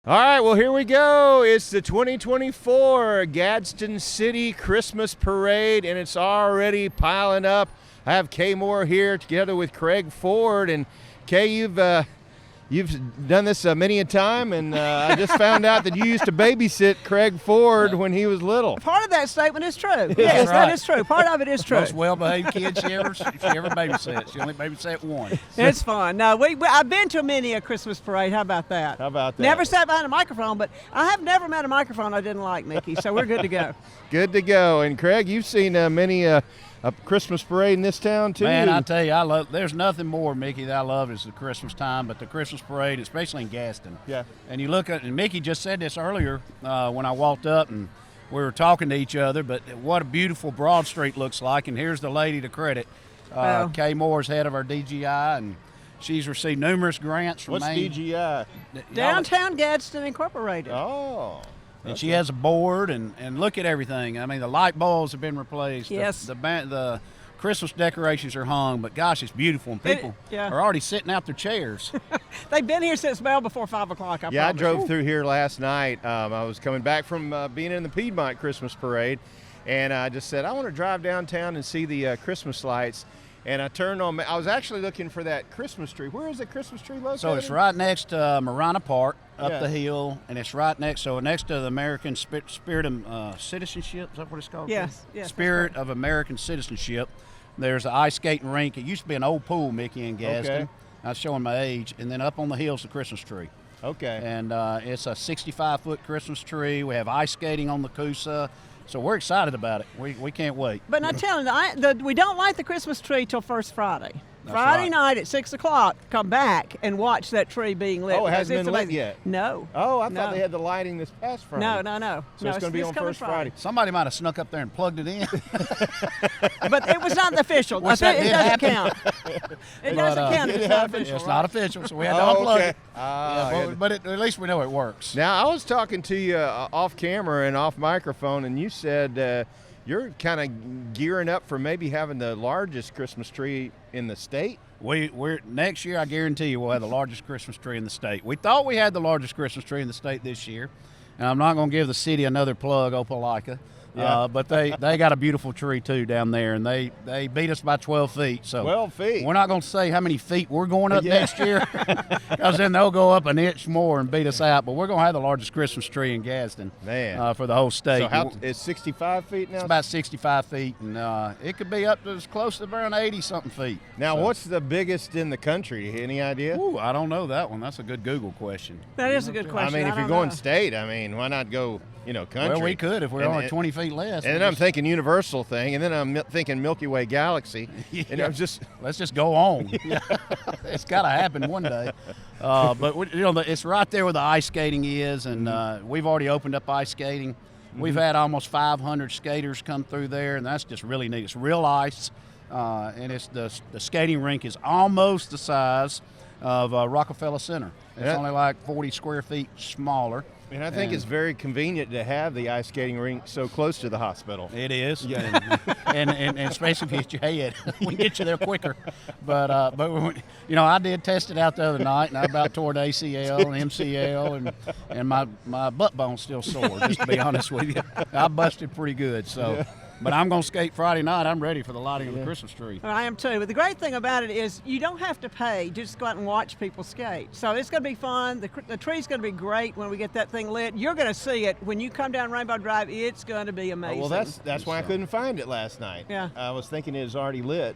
All right, well, here we go. It's the 2024 Gadsden City Christmas Parade, and it's already piling up. I have Kay Moore here together with Craig Ford. And Kay, you've done this many a time, and I just found out that you used to babysit Craig Ford when he was little. Part of that statement is true. Yes, right. that is true. Part of it is true. Most well-behaved kid she ever babysat. She only babysat one. It's fun. No, I've been to many a Christmas parade. How about that? How about that? Never sat behind a microphone, but I have never met a microphone I didn't like, Mickey. So we're good to go. Good to go. And Craig, you've seen many a Christmas parade in this town too. Man, I tell you, there's nothing more, Mickey, that I love is the Christmas time, but the Christmas parade, especially in Gadsden. Yeah. And you look at, and Mickey just said this earlier when I walked up and we were talking to each other, but what a beautiful Broad Street looks like. And here's the lady to credit. Kay Moore's head of our DGI, and she's received numerous grants from What's Maine. DGI? Downtown Gadsden Incorporated. Oh. And she has a board, and look at everything. I mean, the light bulbs have been replaced. Yes. The Christmas decorations are hung, but gosh, it's beautiful, and people are already sitting out their chairs. They've been here since well before 5 o'clock. I drove through here last night. I was coming back from being in the Piedmont Christmas Parade, and I just said, I want to drive downtown and see the Christmas lights. And I turned on, I was actually looking for that Christmas tree. Where is the Christmas tree located? So it's right next to Marana Park, up the hill, and it's right next to the American Spirit of Citizenship. Is that what it's called? Yes. Spirit of American Citizenship. There's an ice skating rink. It used to be an old pool, Mickey, in Gadsden. Okay. I was showing my age. And then up on the hill is the Christmas tree. Okay. And it's a 65-foot Christmas tree. We have ice skating on the Coosa. So we're excited about it. We can't wait. But I'm telling you, we don't light the Christmas tree till first Friday. That's Friday right. night at 6 o'clock, come back and watch that tree being lit. Oh, it hasn't It's been lit amazing. yet? No. Oh, I No. thought they had the lighting this past Friday. No. So it's going to be on coming first Friday. Somebody might have snuck up there and plugged it in. But it was not official. Which that It did doesn't happen. count. It doesn't count if it's not official. It's right? not official, so we had to Oh, unplug okay. it. But at least we know it works. Now, I was talking to you off camera and off microphone, and you said you're kind of gearing up for maybe having the largest Christmas tree in the state. We're next year, I guarantee you, we'll have the largest Christmas tree in the state. We thought we had the largest Christmas tree in the state this year, and I'm not going to give the city another plug, Opelika. Yeah. But they got a beautiful tree too down there, and they beat us by 12 feet. So 12 feet. We're not going to say how many feet we're going up next year, because then they'll go up an inch more and beat us out. But we're going to have the largest Christmas tree in Gadsden, for the whole state. So it's 65 feet now? It's about 65 feet, and it could be up to as close to around 80-something feet. Now, what's the biggest in the country? Any idea? Ooh, I don't know that one. That's a good Google question. That is a good question. I mean, if you're don't going know. state, I mean, why not go, country? Well, we could if we're only 20 feet less. And then I'm thinking Universal thing, and then I'm thinking Milky Way Galaxy. And I'm just let's just go on. It's got to happen one day. But it's right there where the ice skating is, and we've already opened up ice skating. We've had almost 500 skaters come through there, and that's just really neat. It's real ice, and it's the skating rink is almost the size of Rockefeller Center. It's only like 40 square feet smaller. And I think it's very convenient to have the ice skating rink so close to the hospital. It is, and especially if you hit your head, we can get you there quicker. But I did test it out the other night, and I about tore the ACL and MCL, and my butt bone's still sore. Just to be honest with you, I busted pretty good. So. Yeah. But I'm going to skate Friday night. I'm ready for the lighting of the Christmas tree. I am too. But the great thing about it is you don't have to pay. Just go out and watch people skate. So it's going to be fun. The tree's going to be great when we get that thing lit. You're going to see it when you come down Rainbow Drive. It's going to be amazing. Well, that's why I couldn't find it last night. Yeah. I was thinking it was already lit.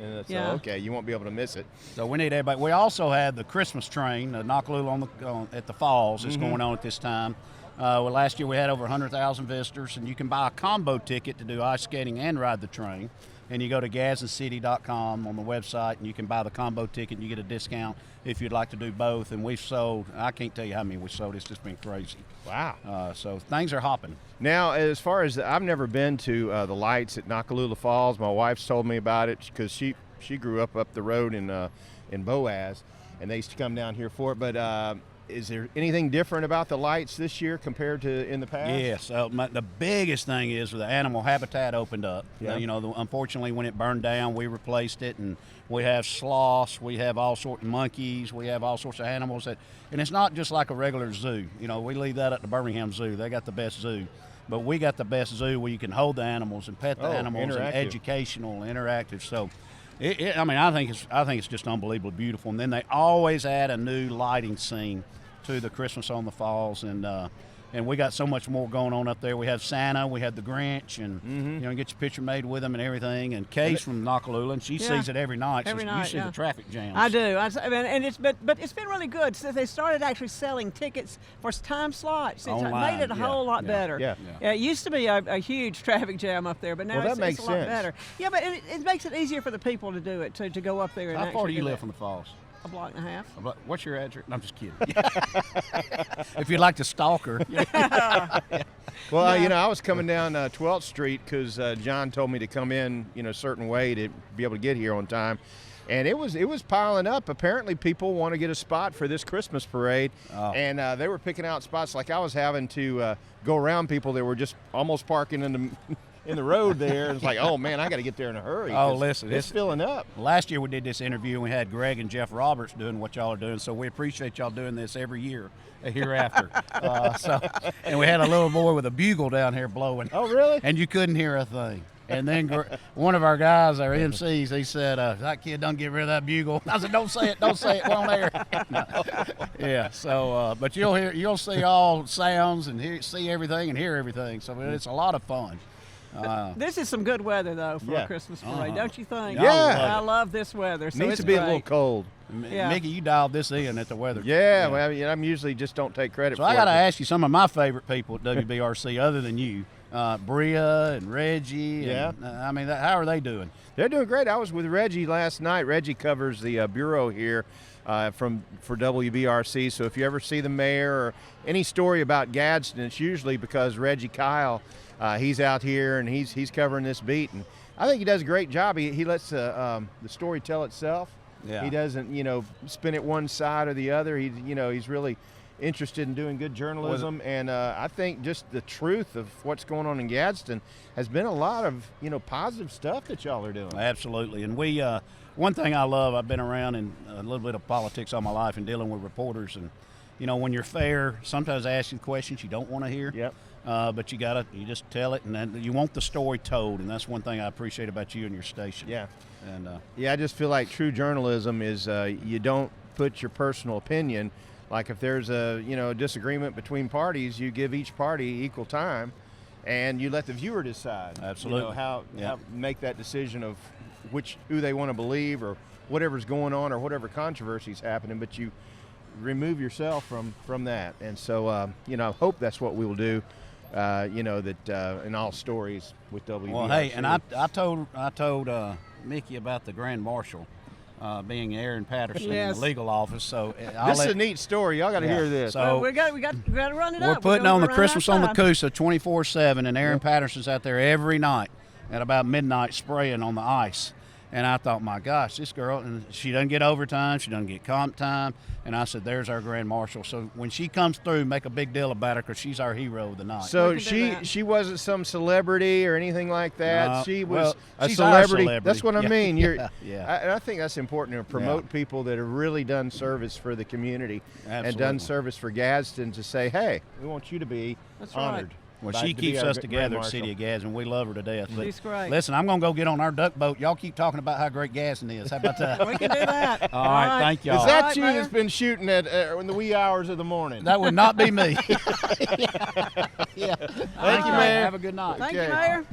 And so, okay, you won't be able to miss it. So we need everybody. We also have the Christmas train, the Knockaloo at the Falls is going on at this time. Last year we had over 100,000 visitors, and you can buy a combo ticket to do ice skating and ride the train. And you go to GadsdenCity.com on the website, and you can buy the combo ticket, and you get a discount if you'd like to do both. And we've sold, I can't tell you how many we sold. It's just been crazy. Wow. So things are hopping. Now, as far as I've never been to the lights at Knockaloo Falls. My wife's told me about it because she grew up the road in Boaz, and they used to come down here for it. But is there anything different about the lights this year compared to in the past? Yes. The biggest thing is the animal habitat opened up. Yeah. Unfortunately, when it burned down, we replaced it, and we have sloths, we have all sorts of monkeys, we have all sorts of animals and it's not just like a regular zoo. We leave that at the Birmingham Zoo. They got the best zoo. But we got the best zoo where you can hold the animals and pet the animals, and educational, interactive. So, I think it's just unbelievably beautiful. And then they always add a new lighting scene to the Christmas on the Falls, and we got so much more going on up there. We have Santa, we have the Grinch, and get your picture made with them and everything. And Case from Nakalula, and she sees it every night. Every night, you see the traffic jams. I do. But it's been really good since they started actually selling tickets for time slots. It's made it a whole lot better. Yeah. It used to be a huge traffic jam up there, but now it's a lot better. Yeah, but it makes it easier for the people to do it, to go up there. And how far do you live from the falls? A block and a half. What's your address? No, I'm just kidding. If you'd like to stalk her. Well, I was coming down 12th Street because John told me to come in, a certain way to be able to get here on time. And it was piling up. Apparently, people want to get a spot for this Christmas parade, and they were picking out spots. Like I was having to go around people that were just almost parking in the road there. It's like, oh man, I got to get there in a hurry. Oh, listen, it's filling up. Last year we did this interview and we had Greg and Jeff Roberts doing what y'all are doing, so we appreciate y'all doing this every year hereafter. And we had a little boy with a bugle down here blowing. Oh, really? And you couldn't hear a thing. And then one of our guys, our MCs, he said, that kid don't get rid of that bugle. I said, don't say it, we're on air. Yeah, so, but you'll see all sounds and see everything and hear everything, so it's a lot of fun. This is some good weather, though, for a Christmas parade, don't you think? Yeah. I love this weather. So Needs to be a little cold. Yeah. Mickey, you dialed this in at the weather. Yeah, well, I'm usually just don't take credit for it. So I got to ask you some of my favorite people at WBRC other than you. Bria and Reggie. Yeah. And, how are they doing? They're doing great. I was with Reggie last night. Reggie covers the bureau here for WBRC. So if you ever see the mayor or any story about Gadsden, it's usually because Reggie Kyle, he's out here and he's covering this beat. And I think he does a great job. He lets the story tell itself. Yeah. He doesn't, spin it one side or the other. He's really interested in doing good journalism, and I think just the truth of what's going on in Gadsden has been a lot of positive stuff that y'all are doing. Absolutely, and we one thing I love, I've been around in a little bit of politics all my life and dealing with reporters, and when you're fair, sometimes I ask you questions you don't want to hear. Yep. But you just tell it, and then you want the story told, and that's one thing I appreciate about you and your station. Yeah. And I just feel like true journalism is you don't put your personal opinion. Like if there's a disagreement between parties, you give each party equal time, and you let the viewer decide. Absolutely. How make that decision of who they want to believe or whatever's going on or whatever controversy is happening. But you remove yourself from that, and so I hope that's what we will do. That in all stories with WBRC. Well, hey, and I told Mickey about the Grand Marshal. Being Aaron Patterson in the legal office, so this is a neat story. Y'all got to hear this. So we got to run it up. We're putting on the Christmas on the Coosa 24/7, and Aaron Patterson's out there every night at about midnight spraying on the ice. And I thought, my gosh, this girl, and she doesn't get overtime, she doesn't get comp time. And I said, there's our Grand Marshal. So when she comes through, make a big deal about her because she's our hero of the night. So she wasn't some celebrity or anything like that. She was a she's celebrity. Our celebrity. That's what I mean. Yeah. I think that's important to promote people that have really done service for the community. Absolutely. And done service for Gadsden to say, hey, we want you to be honored. Right. Well, she keeps us together at City of Gadsden. We love her to death. She's great. Listen, I'm going to go get on our duck boat. Y'all keep talking about how great Gadsden is. How about that? We can do that. All right, thank y'all. Is that you that's been shooting at in the wee hours of the morning? That would not be me. Yeah. Thank you, Mayor. Have a good night. Thank you, Mayor.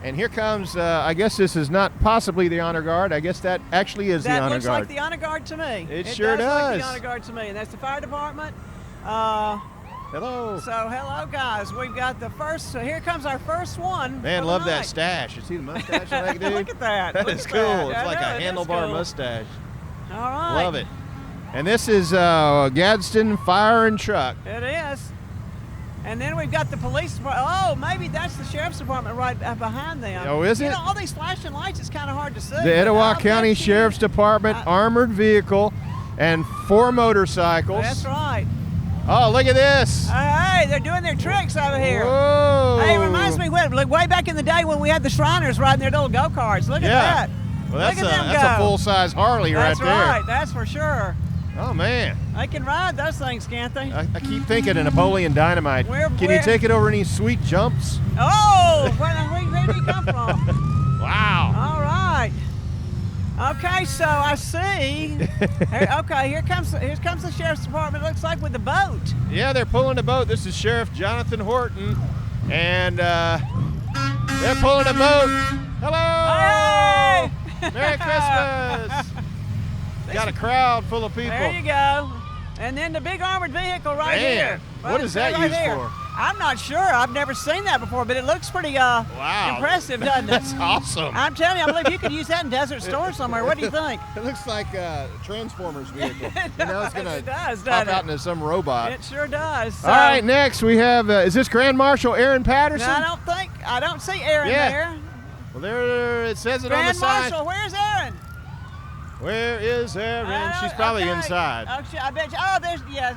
And here comes, I guess this is not possibly the honor guard. I guess that actually is the honor guard. That looks like the honor guard to me. It sure does. Like does. the honor guard to me, and that's the fire department. Hello. So hello, guys. We've got the first. So here comes our first one. Man, for love the that night. stash. You see the mustache on that dude? Look at that. That Look is at cool. that. It's I like know, a it is handlebar cool. mustache. All right. Love it. And this is Gadsden Fire and Truck. It is. And then we've got the police department. Oh, maybe that's the sheriff's department right behind them. Oh, is it? You know, all these flashing lights, it's kind of hard to see. The Etowah County Sheriff's Department armored vehicle and 4 motorcycles. That's right. Oh, look at this. Hey, they're doing their tricks over here. Whoa. Hey, it reminds me way back in the day when we had the Shriners riding their little go-karts. Look at that. Well, Look at them that's a go. full-size Harley That's right there. right. That's for sure. Oh, man. They can ride those things, can't they? I keep thinking of Napoleon Dynamite. Can you take it over any sweet jumps? Oh, where did he come from? Wow. All right. Okay, so I see. Okay, here comes the sheriff's department. Looks like with the boat. Yeah, they're pulling a boat. This is Sheriff Jonathan Horton, and they're pulling a boat. Hello. Hey! Merry Christmas. Got a crowd full of people. There you go. And then the big armored vehicle right Man, here. what is that right used here. for? I'm not sure. I've never seen that before, but it looks pretty impressive, doesn't it? That's awesome. I'm telling you, I believe you could use that in Desert Store somewhere. What do you think? It looks like a Transformers vehicle. You know, it's going to does, pop doesn't out it? into some robot. It sure does. So, All right, next we have, is this Grand Marshal Aaron Patterson? No, I don't see Aaron there. Well, there it says it on the Grand side. Marshal, where's Aaron? Where is Aaron? She's probably okay. inside. Oh, I bet. I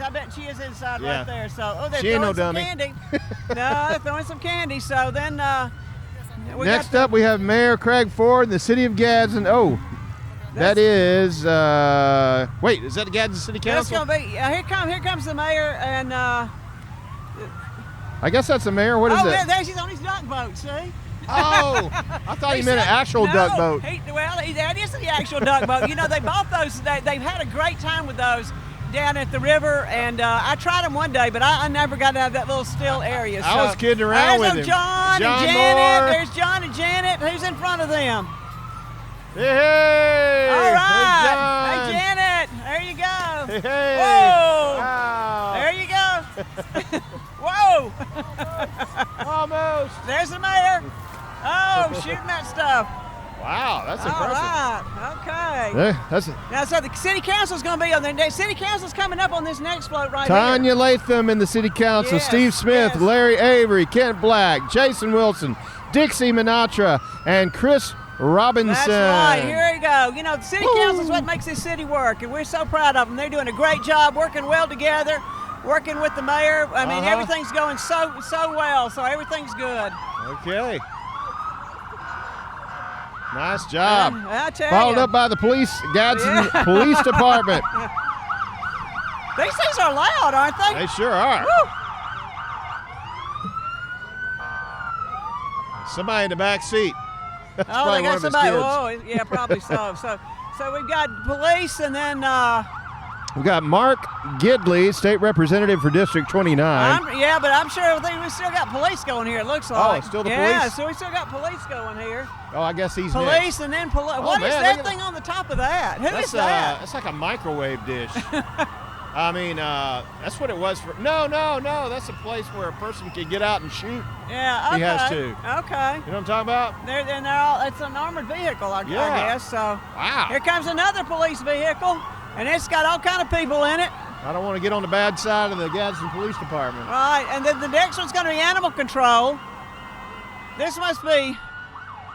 bet she is inside right there. So, they're She ain't throwing no some dummy. candy. No, they're throwing some candy. So then, next up we have Mayor Craig Ford in the city of Gadsden. Oh, that is. Wait, is that the Gadsden City That's Council? gonna be. Here comes the mayor and. I guess that's the mayor. What is that? There she's on his duck boat. See. Oh, I thought he meant an actual duck boat. That is the actual duck boat. You know, they bought those. They've had a great time with those down at the river, and I tried them one day, but I never got out of that little still area. I was kidding around with him. John and Janet. Moore. There's John and Janet. Who's in front of them? Hey! All right. There's John. Hey, Janet. There you go. Hey! Whoa! Wow. There you go. Whoa! Almost. There's the mayor. Oh, shooting that stuff. Wow, that's All impressive. right. Okay. Yeah, that's it. Now, so the city council's going to be on there. The city council's coming up on this next float right Tanya here. Latham in the city council, Yes, Steve Smith, yes. Larry Avery, Kent Black, Jason Wilson, Dixie Minatra, and Chris Robinson. That's right. Here you go. You know, the city council is what makes this city work, and we're so proud of them. They're doing a great job, working well together, working with the mayor. I mean, everything's going so well, so everything's good. Okay. Nice job. I tell Followed you. up by the Gadsden Police Department. These things are loud, aren't they? They sure are. Woo. Somebody in the back seat. That's Oh, probably they got one of his somebody. kids. Oh, yeah, probably so. So we've got police, and then We've got Mark Gidley, state representative for District 29. but I'm sure we still got police going here. It looks like. still the Yeah, police? so we still got police going here. Oh, I guess he's Police next. and then police. Oh, What is man, that look at thing on the top of that? Who is That's that? that's like a microwave dish. I mean, that's what it was for. No, that's a place where a person can get out and shoot. Yeah, okay. He has to. Okay. You know what I'm talking about? They're all. It's an armored vehicle, I Yeah. guess. So Wow. here comes another police vehicle, and it's got all kind of people in it. I don't want to get on the bad side of the Gadsden Police Department. Right, and then the next one's going to be animal control. This must be,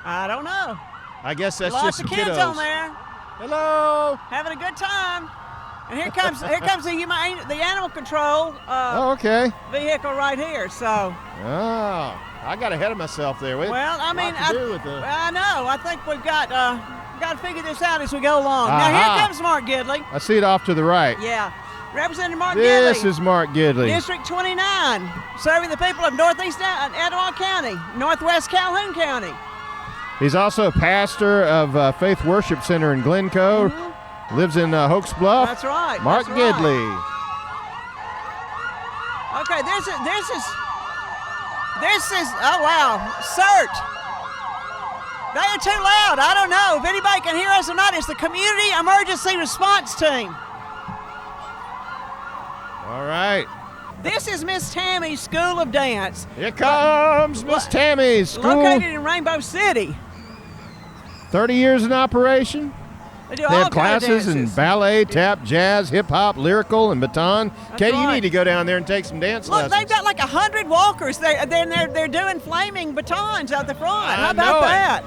I don't know. I guess that's Lots just of some kids kiddos. on there Hello. having a good time. And here comes the animal control Okay. vehicle right here. So, Oh, I got ahead of myself there. well, I mean, Lot to do with the- I know. I think we've got to figure this out as we go along. Now here comes Mark Gidley. I see it off to the right. Yeah, Representative Mark This Gidley. is Mark Gidley. District 29, serving the people of Northeast Etowah County, Northwest Calhoun County. He's also a pastor of Faith Worship Center in Glencoe. Lives in Hoax Bluff. That's right. Mark that's right. Gidley. Okay, this is, oh wow, CERT. They are too loud. I don't know if anybody can hear us or not. It's the Community Emergency Response Team. All right. This is Miss Tammy's School of Dance, Here comes Miss Tammy's school. located in Rainbow City. 30 years in operation. They do They all have kind of classes in dances. ballet, tap, jazz, hip hop, lyrical, and baton. That's Katie, you right. need to go down there and take some dance Look, lessons. they've got like 100 walkers. They're doing flaming batons out the front. I How know about it. that?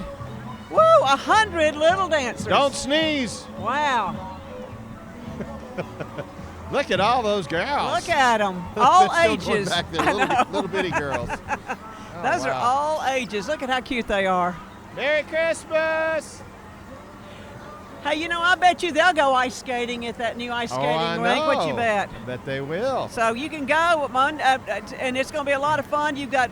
Woo, 100 little dancers. Don't sneeze. Wow. Look at all those girls. Look at them. All Still going ages. back there, little bitty girls. Oh, Those are wow. all ages. Look at how cute they are. Merry Christmas. Hey, you know, I bet you they'll go ice skating at that new ice skating I rink. know. What you bet? I bet they will. So you can go, and it's going to be a lot of fun. You got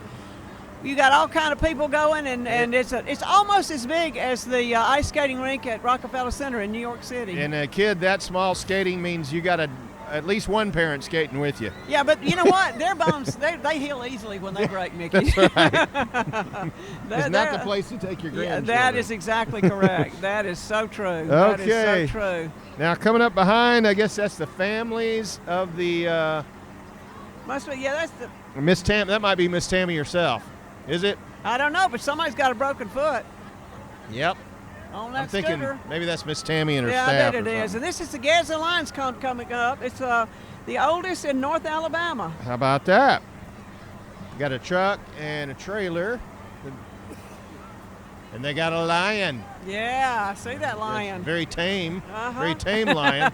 all kind of people going, and it's almost as big as the ice skating rink at Rockefeller Center in New York City. And a kid that small skating means you got at least one parent skating with you. Yeah, but you know what? Their bones, they heal easily when they break, Mickey. That's right. It's not the place to take your Yeah, grandchildren. that is exactly correct. That is so true. Okay. That is so true. Now coming up behind, I guess that's the families of the Must be, yeah, that's the, Miss Tam. That might be Miss Tammy herself. Is it? I don't know, but somebody's got a broken foot Yep. on that I'm thinking scooter. maybe that's Miss Tammy and her Yeah, I staff. bet it or is. something. And this is the Gadsden Lions coming up. It's the oldest in North Alabama. How about that? Got a truck and a trailer. And they got a lion. Yeah, I see that lion. Very tame. Uh-huh. Very tame lion.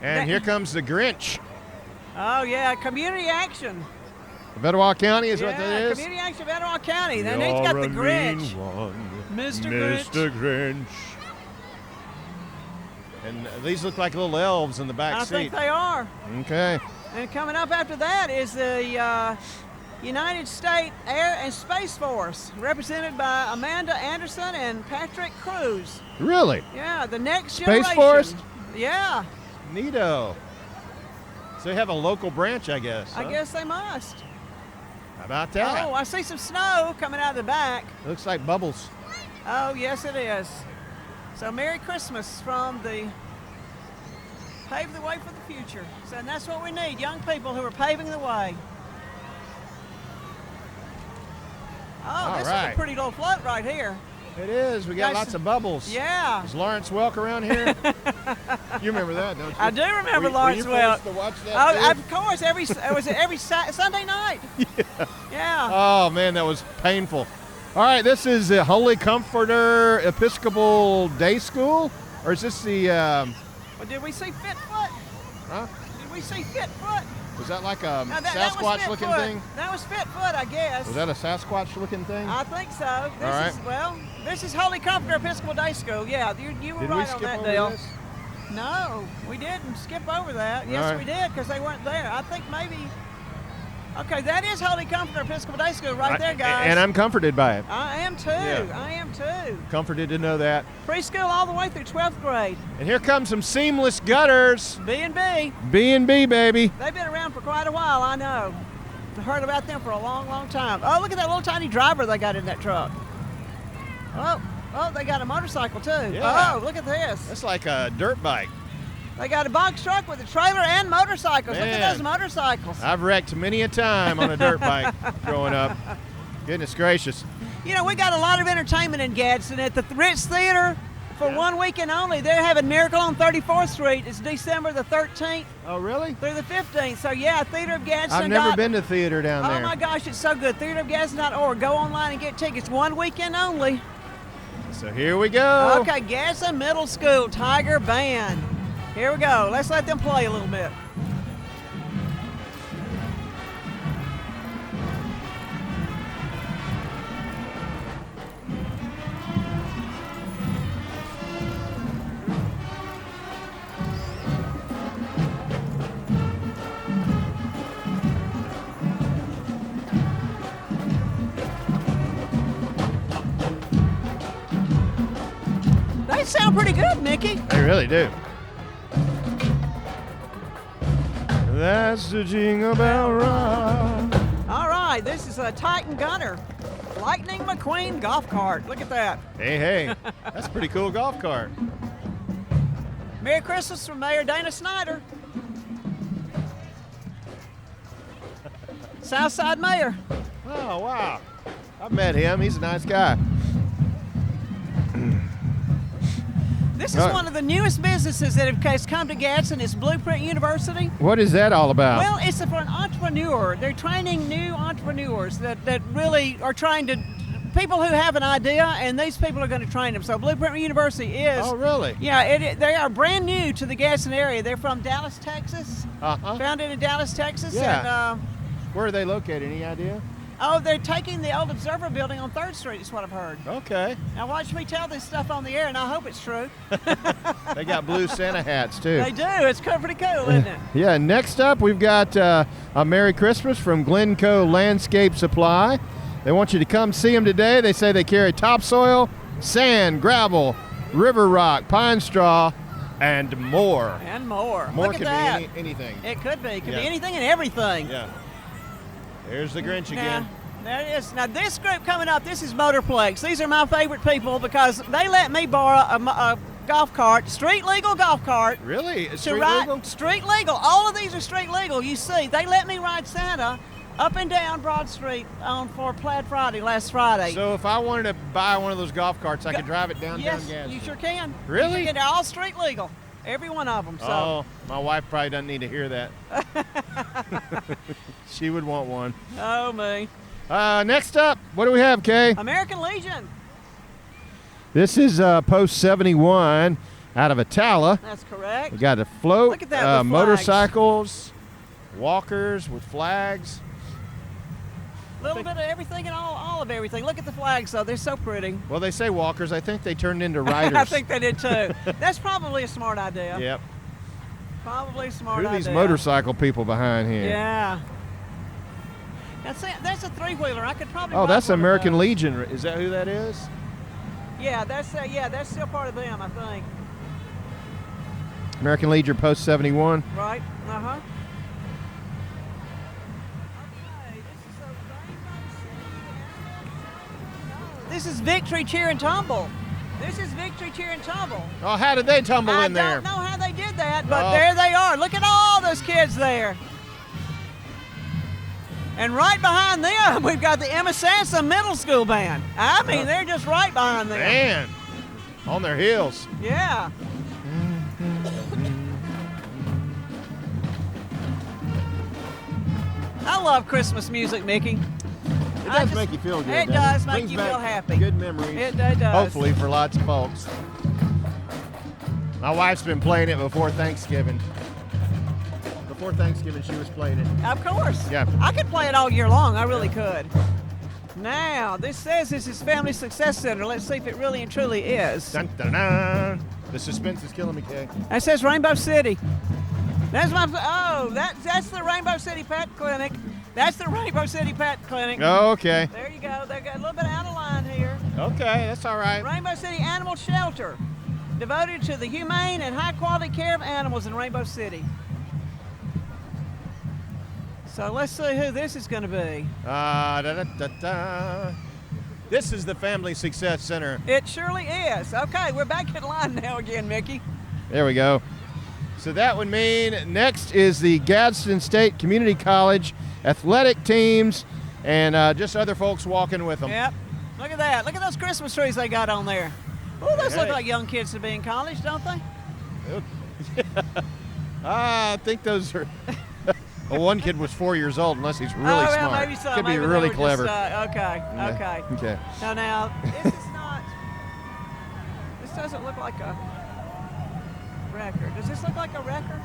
And here comes the Grinch. Oh, yeah, community action. Etowah County is yeah, what that is? community action of Etowah County. Then he's got the Grinch. Mr. Mr. Grinch. And these look like little elves in the back I seat. think they are. Okay. And coming up after that is the United States Air and Space Force, represented by Amanda Anderson and Patrick Cruz. Really? Yeah, the next Space generation. Force? Yeah, Neato. So they have a local branch, I guess. I huh? guess they must. How about that? Oh, I see some snow coming out of the back. It looks like bubbles. Oh, yes, it is. So Merry Christmas from the Pave the Way for the Future. So and that's what we need, young people who are paving the way. Oh, All this is right. a pretty little float right here. It is. We got Guys, lots of bubbles. Yeah. Is Lawrence Welk around here? You remember that, don't you? I do remember Were Lawrence you forced Welk. to watch that Oh, too? of course. Every Sunday night. Yeah. Oh, man, that was painful. All right, this is the Holy Comforter Episcopal Day School? Or is this the, Well, did we see Fitfoot? huh? Did we see Fitfoot? Was that like a No, that was Sasquatch-looking Fitfoot. thing? That was Fitfoot, I guess. Was that a Sasquatch-looking thing? I think so. This All right. This is Holy Comforter Episcopal Day School. Yeah, you were Did we right on skip that over deal. this? No, we didn't skip over that. Yes, All right. we did, because they weren't there. I think maybe. Okay, that is Holy Comforter Episcopal Day School right there, guys. And I'm comforted by it. I am too. Yeah. I am too. Comforted to know that. Preschool all the way through 12th grade. And here comes some seamless gutters. B&B. B&B, baby. They've been around for quite a while, I know. I've heard about them for a long, long time. Oh, look at that little tiny driver they got in that truck. Oh, they got a motorcycle too. Yeah. Oh, look at this. That's like a dirt bike. They got a box truck with a trailer and motorcycles. Look Man. at those motorcycles. I've wrecked many a time on a dirt bike growing up. Goodness gracious. You know, we got a lot of entertainment in Gadsden at the Ritz Theater for Yeah. 1 weekend only. They're having Miracle on 34th Street. It's December the 13th Oh, really? through the 15th. So yeah, Theater of Gadsden. I've never been to theater down Oh there. my gosh, it's so good. theaterofgadsden.org. Go online and get tickets. 1 weekend only. So here we go. Okay, Gadsden Middle School Tiger Band. Here we go. Let's let them play a little bit. They sound pretty good, Mickey. They really do. That's the Jingle Bell Rock. All right, this is a Titan Gunner. Lightning McQueen golf cart. Look at that. Hey, that's a pretty cool golf cart. Merry Christmas from Mayor Dana Snyder. Southside Mayor. Oh, wow. I've met him. He's a nice guy. This is one of the newest businesses that has come to Gadsden. It's Blueprint University. What is that all about? Well, it's for an entrepreneur. They're training new entrepreneurs that really are trying to, people who have an idea, and these people are going to train them. So Blueprint University is. Oh, really? Yeah, they are brand new to the Gadsden area. They're from Dallas, Texas. Uh-huh. Founded in Dallas, Texas. Yeah. And, Where are they located? Any idea? oh, they're taking the old Observer building on 3rd Street is what I've heard. Okay. Now watch me tell this stuff on the air, and I hope it's true. They got blue Santa hats, too. They do. It's pretty cool, isn't it? Yeah, next up we've got a Merry Christmas from Glencoe Landscape Supply. They want you to come see them today. They say they carry topsoil, sand, gravel, river rock, pine straw, and more. And more. More Look could at that. be anything. It could be. It could Yeah. be anything and everything. Yeah. There's the Grinch again. There it is. Now this group coming up, this is Motorplex. These are my favorite people because they let me borrow a golf cart, street legal golf cart. Really? Is To street ride, legal? Street legal. All of these are street legal. You see, they let me ride Santa up and down Broad Street for Plaid Friday last Friday. So if I wanted to buy one of those golf carts, I could drive it downtown yes, Gadsden? you sure can. Really? They're all street legal. Every one of them. So. Oh, my wife probably doesn't need to hear that. She would want one. Oh, me. Next up, what do we have, Kay? American Legion. This is Post 71 out of Atala. That's correct. We got a float, Look at that with flags. motorcycles, walkers with flags. A little bit of everything and all of everything. Look at the flags, though. They're so pretty. Well, they say walkers. I think they turned into riders. I think they did, too. That's probably a smart idea. Yep. Probably a smart Who are idea. these motorcycle people behind here? Yeah. That's a three-wheeler. I could probably Oh, buy that's one of American those. Legion. Is that who that is? Yeah, that's still part of them, I think. American Legion Post 71. Right? Uh-huh. This is Victory Cheer and Tumble. This is Victory Cheer and Tumble. Oh, how did they tumble in there? I don't know how they did that, but Oh. there they are. Look at all those kids there. And right behind them, we've got the Emma Sansom Middle School Band. I mean, they're just right behind them. Man, on their heels. Yeah. I love Christmas music, Mickey. It does make you feel good. It doesn't does make Brings you back feel happy. Good memories. It does. Hopefully for lots of folks. My wife's been playing it before Thanksgiving. Before Thanksgiving, she was playing it. Of course. Yeah. I could play it all year long. I really could. Now, this says this is Family Success Center. Let's see if it really and truly is. Dun, dun, dun. The suspense is killing me, Kay. That says Rainbow City. That's that's the Rainbow City Pet Clinic. That's the Rainbow City Pet Clinic. Oh, okay. There you go. They got a little bit out of line here. Okay, that's all right. Rainbow City Animal Shelter, devoted to the humane and high-quality care of animals in Rainbow City. So let's see who this is going to be. Da, da, da, da. This is the Family Success Center. It surely is. Okay, we're back in line now again, Mickey. There we go. So that would mean next is the Gadsden State Community College athletic teams and just other folks walking with them. Yep. Look at that. Look at those Christmas trees they got on there. Oh, those look Hey. like young kids to be in college, don't they? I think those are. Well, one kid was 4 years old, unless he's really oh, well, smart. maybe so. Could Maybe be they really were clever. Just, okay. Okay. Now, this is not. This doesn't look like a record. Does this look like a record?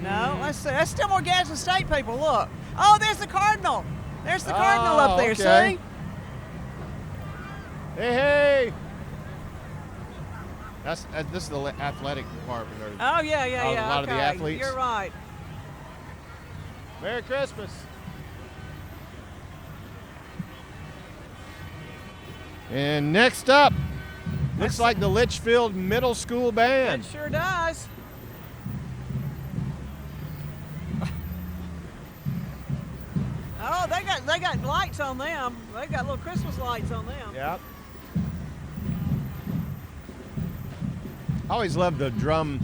No. Let's see. That's still more Gadsden State people. Look. Oh, there's the Cardinal. There's the Cardinal up there. Okay. See? Hey. This is the athletic department. Or Oh yeah. a lot of the Okay. athletes. You're right. Merry Christmas. And next up, looks like the Litchfield Middle School Band. It sure does. Oh, they got lights on them. They got little Christmas lights on them. Yep. I always loved the drum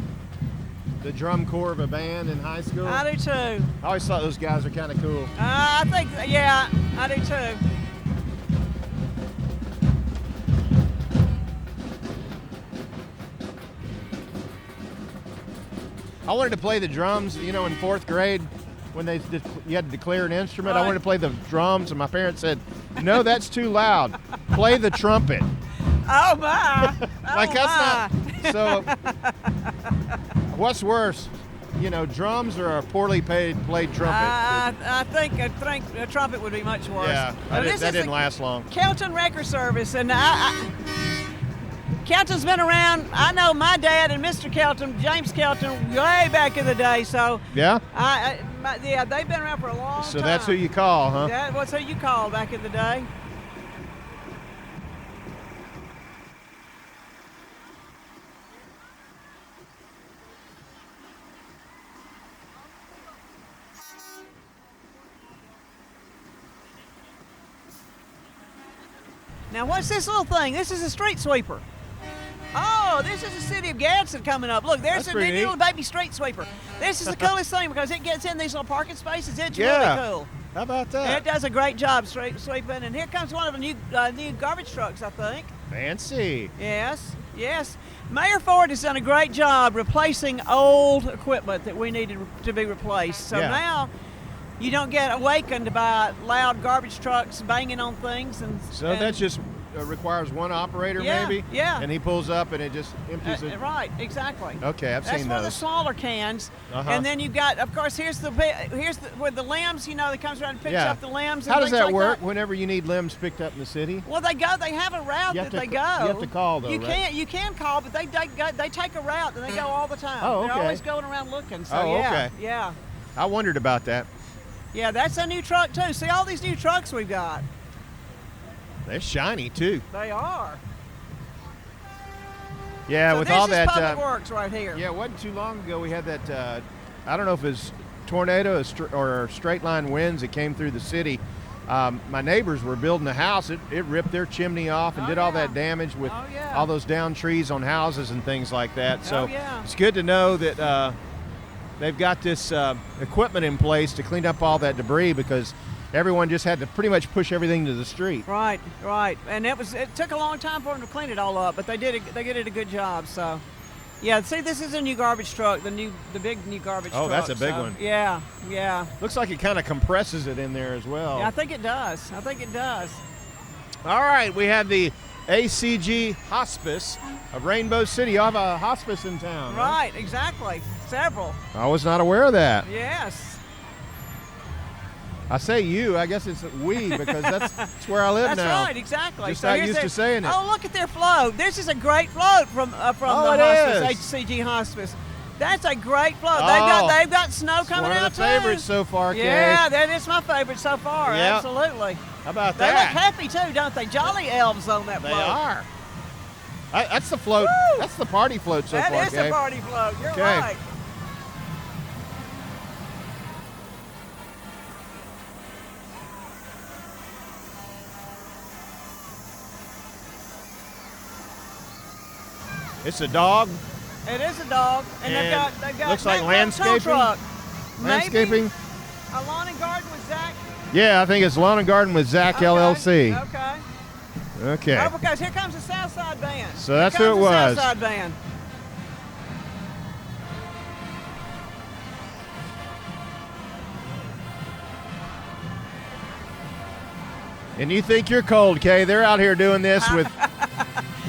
corps of a band in high school. I do too. I always thought those guys were kind of cool. I think, yeah, I do too. I wanted to play the drums, in 4th grade when you had to declare an instrument. I Right. wanted to play the drums, and my parents said, "No, that's too loud. Play the trumpet." Oh my! Like Oh, that's my. not. So, what's worse, drums or a poorly played trumpet? I think a trumpet would be much worse. Yeah, Now, this that is didn't the last long. Kelton Record Service, and Kelton's been around. I know my dad and Mr. Kelton, James Kelton, way back in the day. So Yeah. yeah, they've been around for a long time. So that's who you call, huh? That was who you called back in the day. Now, what's this little thing? This is a street sweeper. Oh, this is the city of Gadsden coming up. Look, there's That's a pretty new neat. little baby street sweeper. This is the coolest thing because it gets in these little parking spaces. It's Yeah. really cool. How about And that? it does a great job sweeping. And here comes one of the new garbage trucks, I think. Fancy. Yes, yes. Mayor Ford has done a great job replacing old equipment that we needed to be replaced. So Yeah. now you don't get awakened by loud garbage trucks banging on things. So that just requires one operator, Yeah, maybe? yeah. And he pulls up and it just empties it. Right, exactly. Okay, I've That's seen one of the those. smaller cans, Uh-huh. and then you've got, of course, here's where the limbs. That comes around and picks Yeah. up the limbs. And How does things that like work whenever you need limbs picked up in the city? Well, they go. They have a route You have that to they c- go. you have to call, though, You right? You can call, but they take a route and they go all the time. Oh, They're okay. always going around looking. So Oh, yeah, okay. yeah, I wondered about that. yeah. That's a new truck too. See all these new trucks we've got. They're shiny, too. They are. Yeah, So with this all is that. Public Works right here. Yeah, it wasn't too long ago we had that, I don't know if it was tornado or straight line winds that came through the city. My neighbors were building a house. It ripped their chimney off and Oh, did all yeah. that damage with Oh, yeah. all those down trees on houses and things like that. So Oh, yeah. it's good to know that they've got this equipment in place to clean up all that debris because everyone just had to pretty much push everything to the street. Right, right. And it took a long time for them to clean it all up, but they did a good job. So, yeah. See, this is a new garbage truck, the big new garbage truck. Oh, that's a big so, one. Yeah, yeah. Looks like it kind of compresses it in there as well. Yeah, I think it does. All right, we have the ACG Hospice of Rainbow City. You have a hospice in town. huh? Right, exactly. Several. I was not aware of that. Yes. I say you, I guess it's we because that's where I live That's now. right, exactly. Just not here's used to saying it. Oh, look at their float. This is a great float from Oh, the it hospice, HCG Hospice. That's a great float. Oh. They've got snow It's coming one out of the too. favorites so far, Kay. Yeah, that is my favorite so far. Yeah. Absolutely. How about They look that? happy too, don't they? Jolly elves on that They float. are. That's the float. Woo! That's the party float so far, That is Kay. a party float. You're Okay. right. It's a dog. It is a dog, and And they've got looks like they've got a tow landscaping? truck. Landscaping. Maybe a lawn and garden with Zach. Yeah, I think it's Lawn and Garden with Zach Okay, LLC. Okay. Okay. Oh, because here comes the Southside Band. So that's Here who comes it the was. Southside Band. And you think you're cold, Kay? They're out here doing this with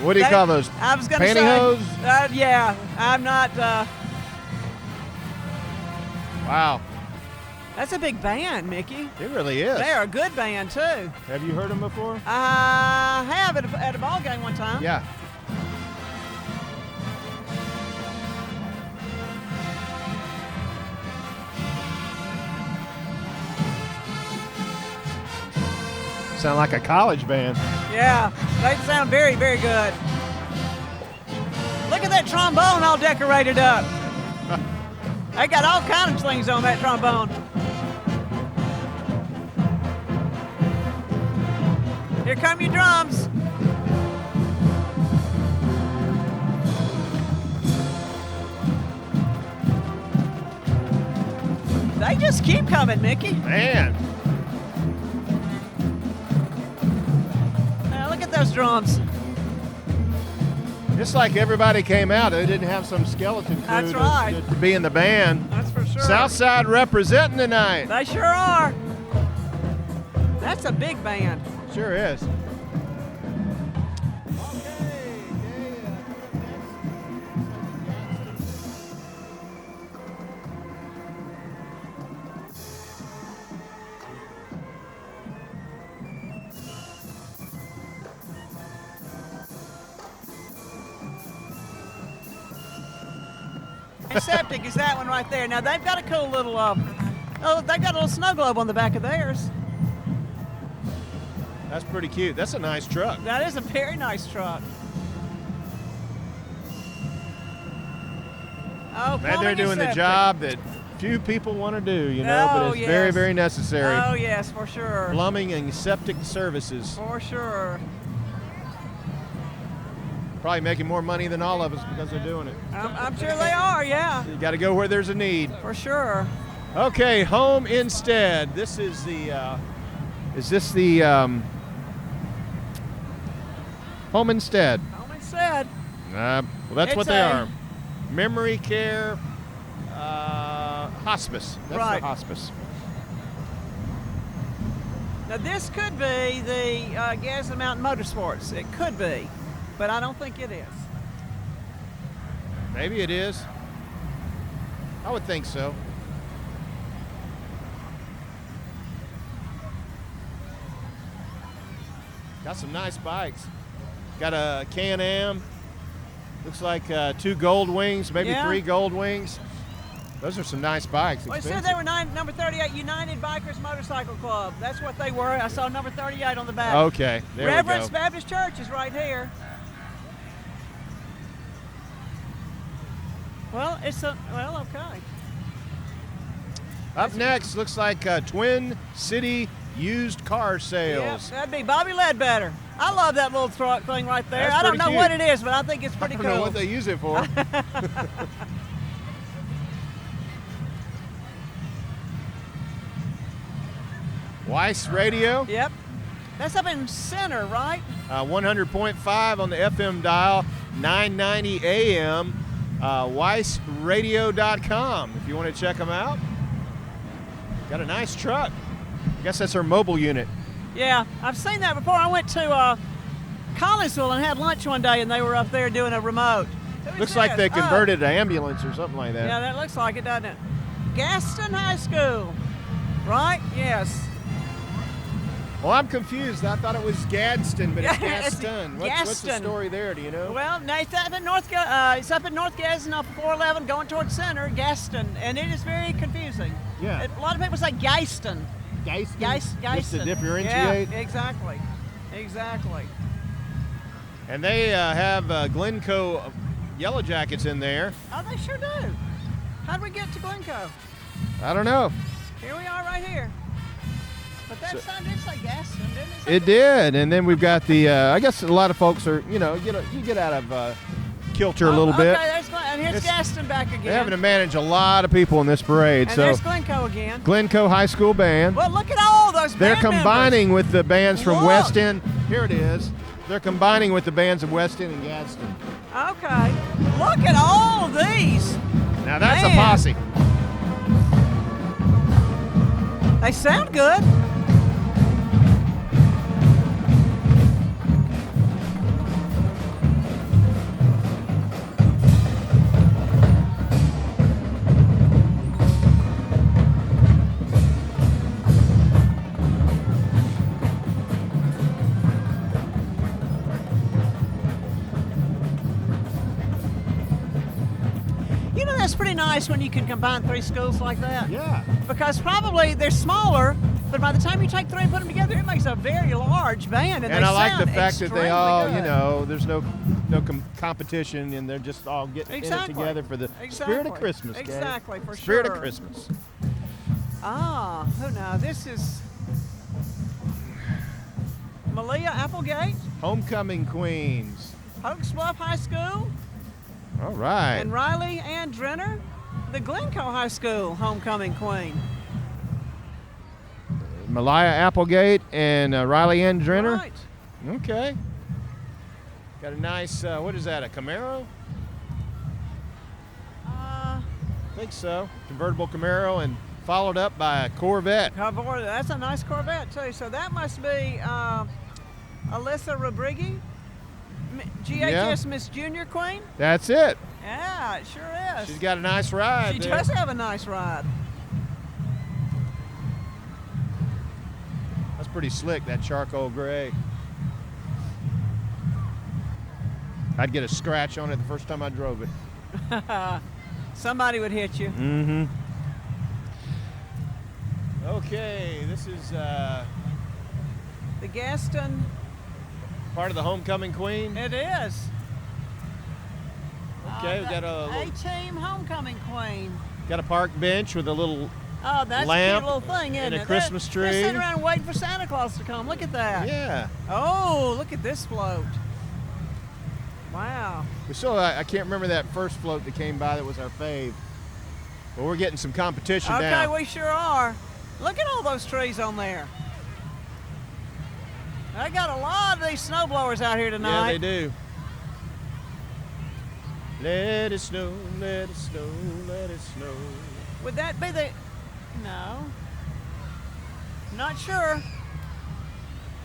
what do you call those? I was going to Pantyhose? say. Yeah, I'm not. Wow, That's a big band, Mickey. it really is. They're a good band too. Have you heard them before? I have at a ball game one time. Yeah. Sound like a college band. Yeah, they sound very, very good. Look at that trombone all decorated up. They got all kinds of things on that trombone. Here come your drums. They just keep coming, Mickey. Man, Now look at those drums. Just like everybody came out, they didn't have some skeleton crew That's right. to be in the band. That's for sure. Southside representing tonight. They sure are. That's a big band. Sure is. Septic is that one right there. Now they've got a cool little, they've got a little snow globe on the back of theirs. That's pretty cute. That's a nice truck. That is a very nice truck. Oh, Man, they're doing the job that few people want to do, you know, but it's very, very necessary. Oh, yes, for sure. Plumbing and septic services. For sure. Probably making more money than all of us because they're doing it. I'm sure they are, yeah. You got to go where there's a need. For sure. Okay, Home Instead. This is the, is this the Home Instead? Home Instead. Well, that's It's what they are. Memory care, hospice. That's Right. the hospice. Now this could be the Gadsden Mountain Motorsports. It could be, but I don't think it is. Maybe it is. I would think so. Got some nice bikes. Got a Can-Am. Looks like 2 Gold Wings, maybe Yeah. 3 Gold Wings. Those are some nice bikes. Well, it expensive. said they were number 38 United Bikers Motorcycle Club. That's what they were. I saw number 38 on the back. Okay, there Reverence we go. Baptist Church is right here. Well, okay. Up next, looks like Twin City Used Car Yeah, Sales. that'd be Bobby Ledbetter. I love that little truck thing right there. That's I don't pretty know what cute. it is, but I think it's pretty I don't cool. know what they use it for. Weiss Radio, Yep. That's up in Center, right? 100.5 on the FM dial, 990 AM, weissradio.com if you want to check them out. Got a nice truck. I guess that's our mobile unit. Yeah, I've seen that before. I went to Collinsville and had lunch one day, and they were up there doing a remote. Who is Looks like they this? converted an ambulance or something like that. Yeah, that looks like it, doesn't it? Gadsden High School, right? Yes. Well, I'm confused. I thought it was Gadsden, but it's Yeah, it's Gadsden. What's the Gadsden. story there? Do you know? Well, no, it's up in North Gadsden off 411 going towards Center, Gadsden, and it is very confusing. Yeah. A lot of people say Gadsden. Gadsden? Gadsden. Just to differentiate? Yeah, exactly. Exactly. And they have Glencoe Yellow Jackets in there. Oh, they sure do. How'd we get to Glencoe? I don't know. Here we are right here. But that sign did say Gadsden, didn't it? It did. And then we've got the, I guess a lot of folks are, you know, you get out of kilter a little bit. Okay, there's and here's It's- Gadsden back again. They're having to manage a lot of people in this parade. and So there's Glencoe again. Glencoe High School Band. Well, look at all those They're band combining with the bands from Look. West End. Here it is. They're combining with the bands of West End and Gadsden. members. Okay. Look at all of these. Now that's Man. a posse. They sound good. You know, that's pretty nice when you can combine 3 schools like that. Yeah. Because probably they're smaller, but by the time you take 3 and put them together, it makes a very large band. And And they I like the sound fact that they extremely all, good. you know, there's no competition, and they're just all getting in it Exactly. together for the spirit of Exactly. Christmas. gang. Exactly, for Spirit sure. of Christmas. Ah, who now? This is Malia Applegate, Homecoming Queens. Oaks Bluff High School, All right. and Riley Ann Drenner, the Glencoe High School homecoming queen. Malia Applegate and Riley Ann Drenner. Right. Okay. Got a nice, what is that, a Camaro? I think so. Convertible Camaro, and followed up by a Corvette. That's a nice Corvette too. So that must be Alyssa Rodriguez, GHS Miss Junior Queen. That's it. Yeah, it sure is. She's got a nice ride. She there. does have a nice ride. That's pretty slick, that charcoal gray. I'd get a scratch on it the first time I drove it. Somebody would hit you. Mm-hmm. Okay, this is The Gadsden. part of the Homecoming Queen. It is. Okay, we got a A-Team Homecoming Queen. got a park bench with a little Oh, that's lamp a cute little thing, isn't and it? a Christmas They're tree. sitting around waiting for Santa Claus to come. Look at that. yeah. Oh, look at this float. Wow. We still I can't remember that first float that came by that was our fave. But we're getting some competition Okay, now. we sure are. Look at all those trees on there. I got a lot of these snow blowers out here tonight. Yeah, they do. Let it snow, let it snow, let it snow. Would that be the? No. Not sure.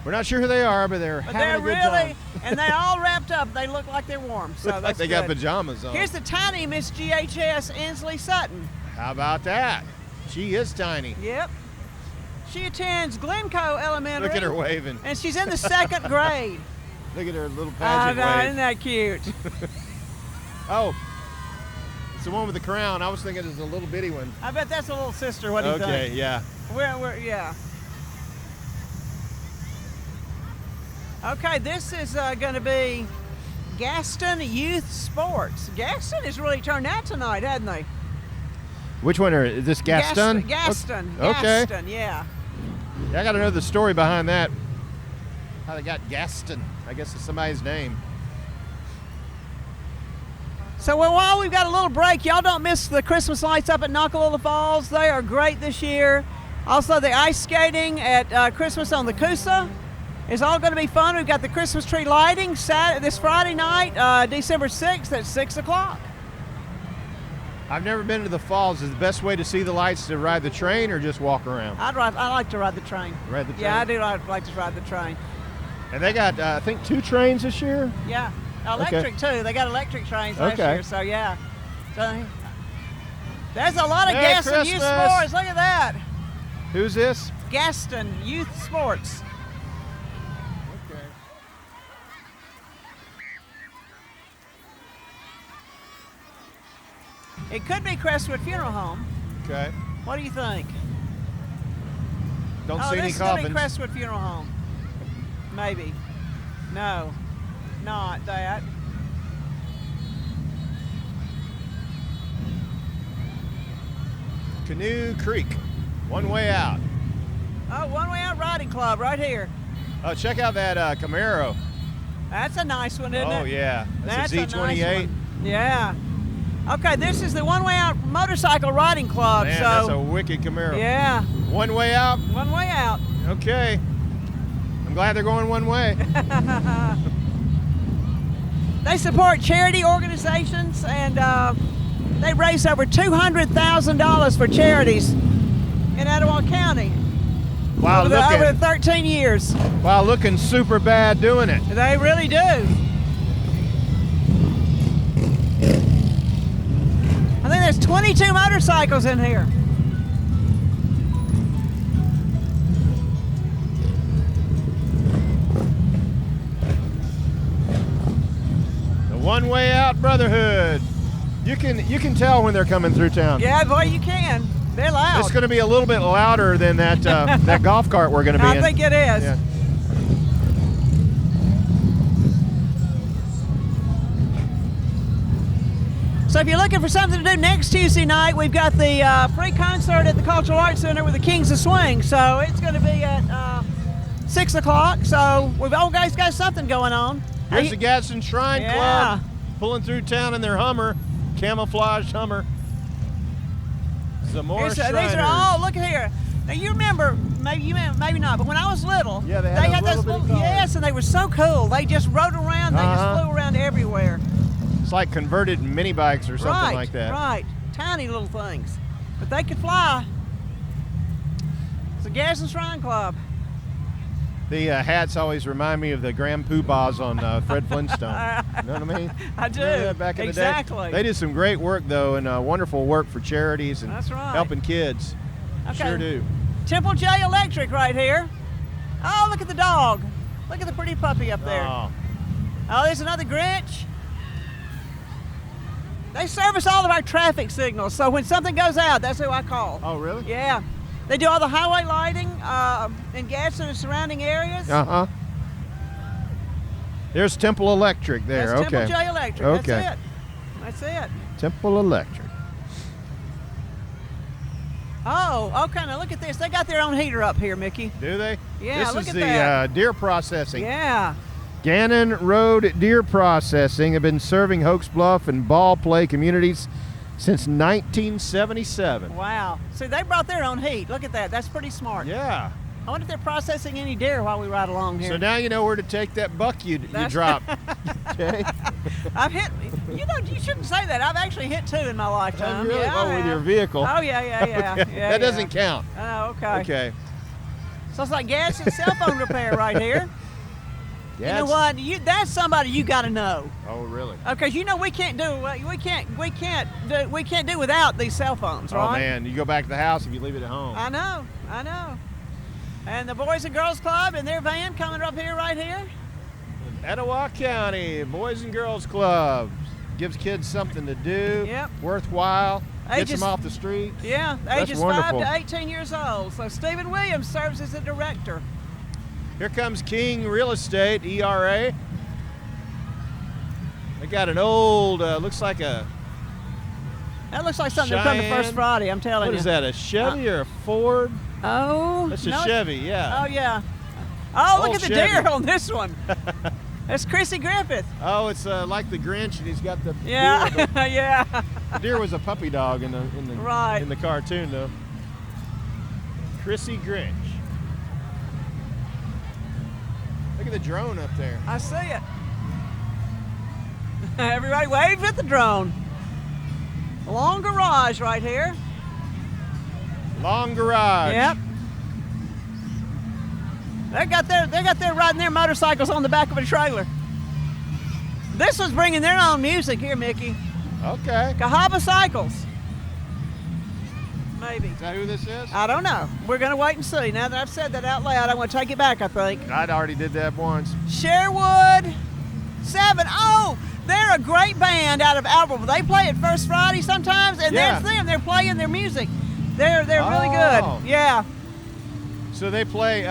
We're not sure who they are, but they're But having they're a good really, time. and they all wrapped up. They look like they're warm. So Look like that's they got good. pajamas on. Here's the tiny Miss GHS Inslee Sutton. How about that? She is tiny. Yep. She attends Glencoe Elementary. Look at her waving. And she's in the 2nd grade. Look at her little I pageant know, wave. isn't that cute? Oh, it's the one with the crown. I was thinking it was a little bitty one. I bet that's a little sister. What do you Okay, think? yeah. Yeah. Okay, this is going to be Gadsden Youth Sports. Gadsden has really turned out tonight, hasn't they? Which one is this, Gadsden? Gadsden. Okay. Gadsden, yeah. Yeah, I got to know the story behind that. How they got Gadsden. I guess it's somebody's name. So while we've got a little break, y'all don't miss the Christmas lights up at Nakalula Falls. They are great this year. Also, the ice skating at Christmas on the Coosa is all going to be fun. We've got the Christmas tree lighting this Friday night, December 6th at 6 o'clock. I've never been to the falls. Is the best way to see the lights to ride the train or just walk around? I like to ride the train. Ride the train? Yeah, I do like to ride the train. And they got, I think, 2 trains this year? Yeah, electric too. They got electric trains last Okay. year, so yeah. So, there's a lot of Merry Gadsden Youth Christmas. Sports. Look at that. Who's this? Gadsden Youth Sports. Okay. It could be Crestwood Funeral Home. Okay. What do you think? Don't Oh, see any this is going to be coffins. Crestwood Funeral Home. Maybe. No, not that. Canoe Creek. One way out. Oh, One Way Out Riding Club right here. Oh, check out that Camaro. That's a nice one, isn't it? Oh, yeah. That's a Nice Z28. one. Yeah. Okay, this is the One Way Out Motorcycle Riding Club. Man, so that's a wicked Camaro. yeah, One way out? One Way Out. Okay. I'm glad they're going one way. They support charity organizations, and they raised over $200,000 for charities in Etowah County Wow, over the 13 years. wow, looking super bad doing it. They really do. I think there's 22 motorcycles in here. The one way out brotherhood. You can tell when they're coming through town. Yeah, boy, you can. They're loud. It's going to be a little bit louder than that that golf cart we're going to be in. I think it is. Yeah. So if you're looking for something to do next Tuesday night, we've got the free concert at the Cultural Arts Center with the Kings of Swing. So it's going to be at 6 o'clock. So we've all guys got something going on. Here's the Gadsden Shrine Yeah. Club pulling through town in their Hummer, camouflaged Hummer. Some more These Shriners. are all, look at here. Now you remember, maybe not, but when I was little, Yeah, they had those those little little, bitty cars. yes, and they were so cool. They just rode around. They just flew around everywhere. It's like converted mini bikes or something like that. Right, tiny little things, but they could fly. It's a Gadsden Shrine Club. The hats always remind me of the Grand Poobahs on Fred Flintstone. You know what I mean? I do. Remember that back in the day? Exactly. They did some great work though, and wonderful work for charities and That's right. helping kids. Okay. Sure do. Temple J Electric right here. Oh, look at the dog. Look at the pretty puppy up there. Oh, Oh, there's another Grinch. They service all of our traffic signals, so when something goes out, that's who I call. oh really? Yeah. They do all the highway lighting in Gadsden and surrounding areas. Uh-huh. There's Temple Electric there. That's okay. Temple J Electric. Okay. That's it. That's it. Temple Electric. Oh, okay. Now look at this. They got their own heater up here, Mickey. Do they? Yeah, This look is at the that. deer processing. Yeah. Gannon Road Deer Processing have been serving Hoax Bluff and Ball Play communities since 1977. Wow. See, they brought their own heat. Look at that. That's pretty smart. Yeah. I wonder if they're processing any deer while we ride along here. So now you know where to take that buck you That's- dropped. Okay. I've hit, you shouldn't say that. I've actually hit 2 in my lifetime. Oh, really? Yeah, I Oh, with have. your vehicle. Oh, yeah. Okay. Yeah, that doesn't count. Oh, okay. Okay. So it's like Gadsden cell phone repair right here. Yeah. You know what? That's somebody you got to know. Oh, really? Okay, you know we can't do without these cell phones, right? Oh man, you go back to the house if you leave it at home. I know. And the Boys and Girls Club in their van coming up here, right here. Etowah County Boys and Girls Club gives kids something to do. Yep. Worthwhile. Gets Ages- them off the street. Yeah, That's ages wonderful. 5 to 18 years old. So Stephen Williams serves as the director. Here comes King Real Estate, ERA. They got an old, looks like a, That looks like something to come to First Cheyenne. Friday, I'm telling what you. is that, a Chevy or a Ford? Oh, That's a no, Chevy, yeah. Oh, yeah. Oh, look Old at the Chevy. deer on this one. That's Chrissy Griffith. Oh, it's like the Grinch, and he's got the Yeah, deer. yeah. The deer was a puppy dog in the Right. in the cartoon, though. Chrissy Grinch. Look at the drone up there. I see it. Everybody waves at the drone. Long garage right here. Long garage. Yep. They got their riding their motorcycles on the back of a trailer. This was bringing their own music here, Mickey. Okay. Cahaba Cycles. Maybe. Is that who this is? I don't know. We're going to wait and see. Now that I've said that out loud, I'm going to take it back, I think. I'd already did that once. Sherwood 7. Oh, they're a great band out of Albertville. They play at First Friday sometimes, and Yeah. that's them. They're playing their music. They're really Oh. good. Yeah. So they play.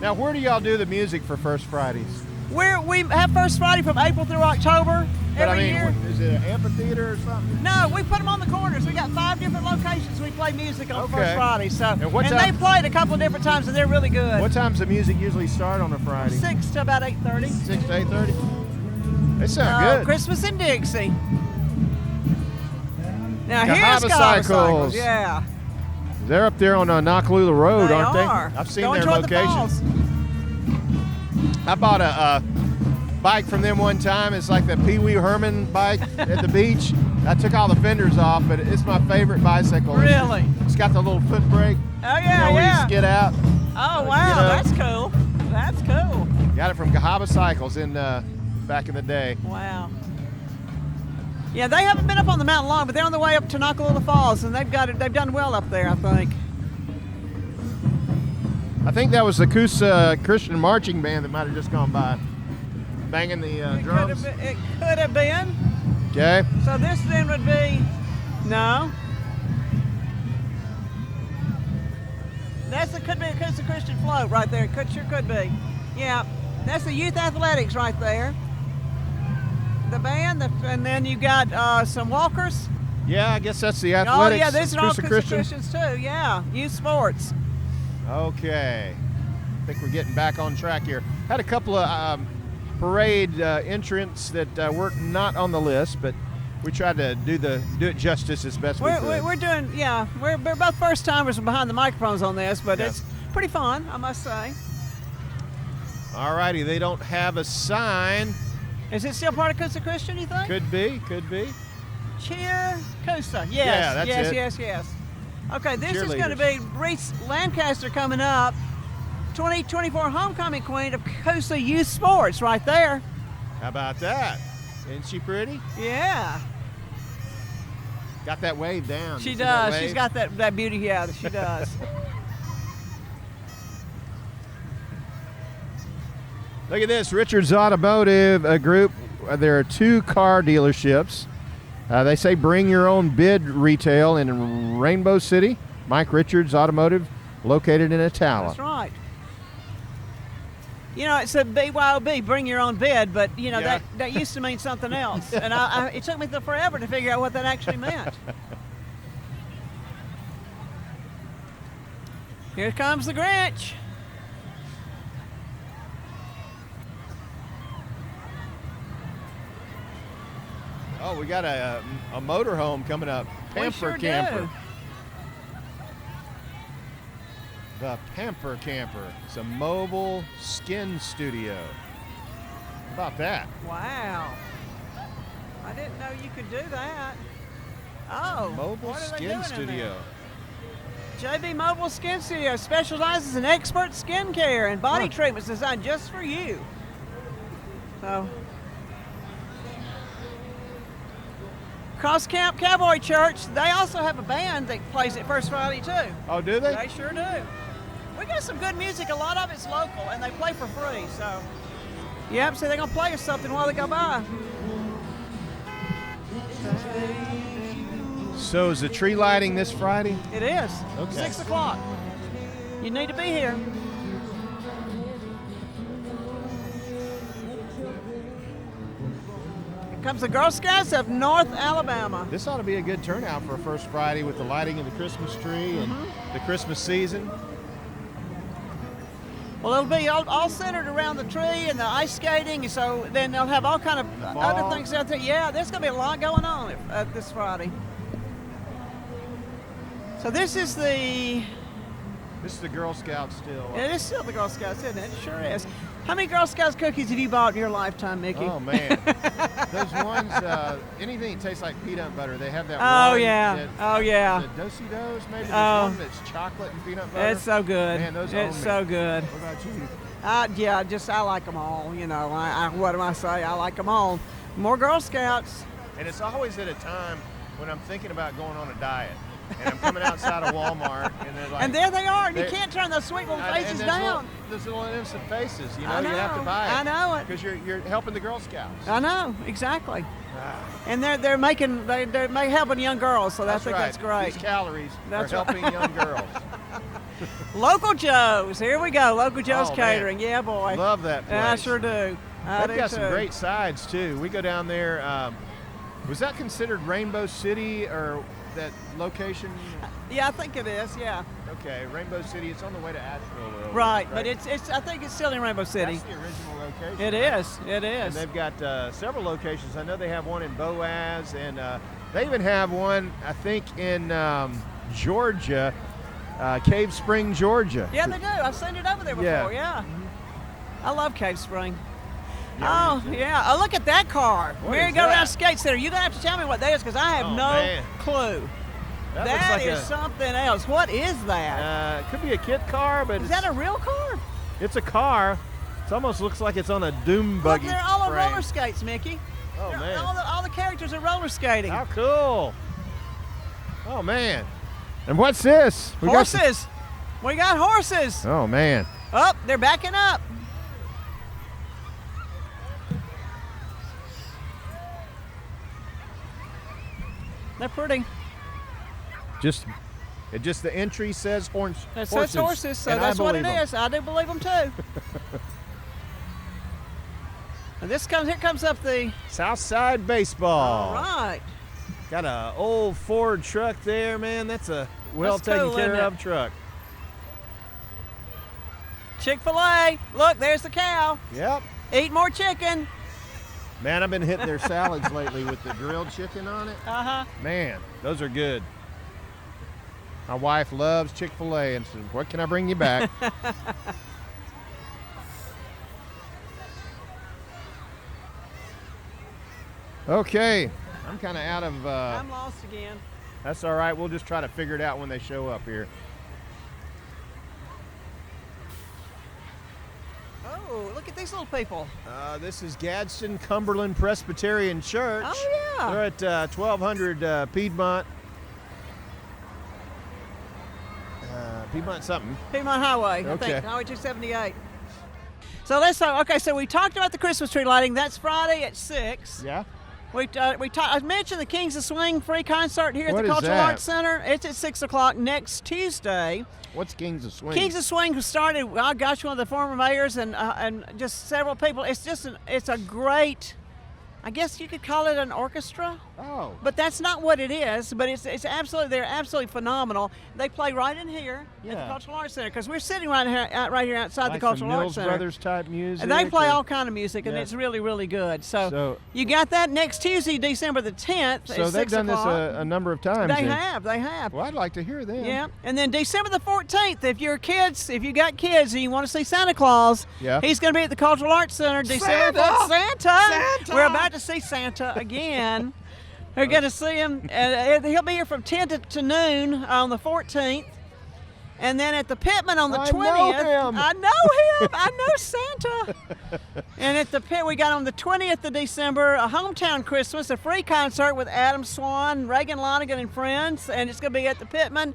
Now, where do y'all do the music for First Fridays? We have First Friday from April through October But every I mean, year. is it an amphitheater or something? No, we put them on the corners. We got 5 different locations we play music on Okay. First Friday. So, And what they time- played a couple of different times, and they're really good. What time's the music usually start on a Friday? 6 to about 8:30. 6 to 8:30. They sound good. Christmas in Dixie. Now Cahaba here's Cahaba Cycles. Cycles. Yeah, They're up there on Nakalula Road, they aren't are. they? I've seen Going their toward the location. falls. I bought a bike from them one time. It's like the Pee Wee Herman bike at the beach. I took all the fenders off, but it's my favorite bicycle. Really? It's got the little foot brake. Oh You yeah, know, where you yeah. skid out. Oh you wow, know. that's cool. That's cool. Got it from Cahaba Cycles in back in the day. Wow. Yeah, they haven't been up on the mountain long, but they're on the way up to Nakalula Falls, and they've got it. They've done well up there, I think. I think that was the Coosa Christian Marching Band that might have just gone by, banging the drums. It could have been. Okay. So this then would be no. Could be a Coosa Christian float right there. Sure could be. Yeah, that's the youth athletics right there. The band, and then you got some walkers. Yeah, I guess that's the athletics. Oh yeah, these are all Coosa Coosa Christian. Christians too. Yeah, youth sports. Okay. I think we're getting back on track here. Had a couple of parade entrants that were not on the list, but We tried to do it justice as best we could. We're doing, yeah. We're both first timers behind the microphones on this, but Yeah. it's pretty fun, I must say. All righty, they don't have a sign. Is it still part of Coosa Christian, you think? Could be. Cheer Coosa. Yes. Yeah, that's yes, it. yes. Okay, this is going to Cheerleaders. be Reese Lancaster coming up. 2024 homecoming queen of Coosa Youth Sports right there. How about that? Isn't she pretty? Yeah. Got that wave down. She You see that does. wave? She's got that beauty, yeah, she does. Look at this, Richards Automotive Group. There are 2 car dealerships. They say bring your own bid retail in Rainbow City. Mike Richards Automotive, located in Attala. That's right. You know, it's a BYOB, bring your own bid, but, you know, Yeah. that used to mean something else. And it took me forever to figure out what that actually meant. Here comes the Grinch. Oh, we got a motorhome coming up. We Pamper sure Camper. do. The Pamper Camper. It's a mobile skin studio. How about that? Wow. I didn't know you could do that. Oh, Mobile what are they skin doing in studio. there? JB Mobile Skin Studio specializes in expert skin care and body Huh. treatments designed just for you. So, Cross Camp Cowboy Church, they also have a band that plays it First Friday too. Oh, do they? They sure do. We got some good music. A lot of it's local, and they play for free. So, yep. So they're gonna play us something while they go by. So is the tree lighting this Friday? It is. Okay. 6 o'clock. You need to be here. Here comes the Girl Scouts of North Alabama. This ought to be a good turnout for a first Friday with the lighting of the Christmas tree and the Christmas season. Well, it'll be all centered around the tree and the ice skating, so then they'll have all kind of fall. other things out there. Yeah, there's going to be a lot going on this Friday. So this is the Girl Scout still. It is still the Girl Scouts, isn't it? It sure is. How many Girl Scouts cookies have you bought in your lifetime, Mickey? Oh man, those ones. Anything that tastes like peanut butter, they have that. Oh, one yeah. that- Oh, yeah. The Do-si-dos, maybe. There's Oh. one that's chocolate and peanut butter. It's so good. Man, those it's own me. so good. What about you? I like them all. You know, what do I say? I like them all. More Girl Scouts. And it's always at a time when I'm thinking about going on a diet, and I'm coming outside of Walmart, and they're like, And there they are. And you they- can't turn those sweet little and faces there's down. Those little innocent faces, you know, I you have to know. buy it. I know it. Because you're helping the Girl Scouts. I know, exactly. Ah, And they're helping young girls, so I think right. that's great. These calories That's are right. helping young girls. Local Joe's. Here we go. Local Joe's Oh, man. Catering. Yeah, boy. Love that place. I sure do. I They've do got some too. great sides too. We go down there. Was that considered Rainbow City or that location? Yeah, I think it is. Yeah. Okay, Rainbow City. It's on the way to Asheville. Right, but it's. I think it's still in Rainbow City. That's the original location. It right? is. It And is. they've got several locations. I know they have one in Boaz, and they even have one, I think, in Georgia, Cave Spring, Georgia. Yeah, they do. I've seen it over there before. Yeah. Yeah. I love Cave Spring. Yeah, Oh, yeah. Oh, look at that car. What Merry is Go Round that? Skate Center. You're going to have to tell me what that is because I have Oh, no man. clue. That That looks like is something else. What is that? it could be a kit car, but Is that a real car? it's a car. It almost looks like it's on a doom Look, buggy they're all on frame. roller skates, Mickey. Oh They're- man! All the characters are roller skating. How cool! Oh man! And what's this? We got some- Horses. We got horses. oh man! Oh, they're backing up. They're pretty. Just the entry says horses. It says horses, so and that's I what it believe 'em. is. I do believe them too. And here comes up the. Southside Baseball. All right. Got a old Ford truck there, man. That's a well That's taken cool, care isn't it? of truck. Chick-fil-A. Look, there's the cow. Yep. Eat more chicken. Man, I've been hitting their salads lately with the grilled chicken on it. Uh-huh. Man, those are good. My wife loves Chick-fil-A and says, what can I bring you back? Okay, I'm kind of out of... I'm lost again. That's all right. We'll just try to figure it out when they show up here. Oh, look at these little people. This is Gadsden Cumberland Presbyterian Church. Oh, yeah. They're at 1200 Piedmont. Piedmont something. Piedmont Highway, I Okay. think. Highway 278. So let's talk. Okay, so we talked about the Christmas tree lighting. That's Friday at 6. Yeah? I mentioned the Kings of Swing free concert here at What the is Cultural that? Arts Center. It's at 6 o'clock next Tuesday. What's Kings of Swing? Kings of Swing started. Oh gosh, one of the former mayors and just several people. It's a great. I guess you could call it an orchestra. Oh. But that's not what it is. But it's absolutely, they're absolutely phenomenal. They play right in here at the Yeah. Cultural Arts Center because we're sitting right here outside Like the Cultural some Arts Mills Center. Brothers type music. And they play or- all kind of music, and Yeah. it's really, really good. So, So- you got that next Tuesday, December the 10th. So at they've 6 done this o'clock. a number of times. They then. have. Well, I'd like to hear them. Yeah, and then December the 14th, if you got kids and you want to see Santa Claus, Yeah. he's going to be at the Cultural Arts Center December Santa! 14th. Santa! We're about to see Santa again. We're going to see him. He'll be here from 10 to noon on the 14th. And then at the Pittman on the I 20th. know him. I know him. I know Santa. And at the Pitt, we got on the 20th of December, a hometown Christmas, a free concert with Adam Swan, Reagan Lonigan, and friends. And it's going to be at the Pittman.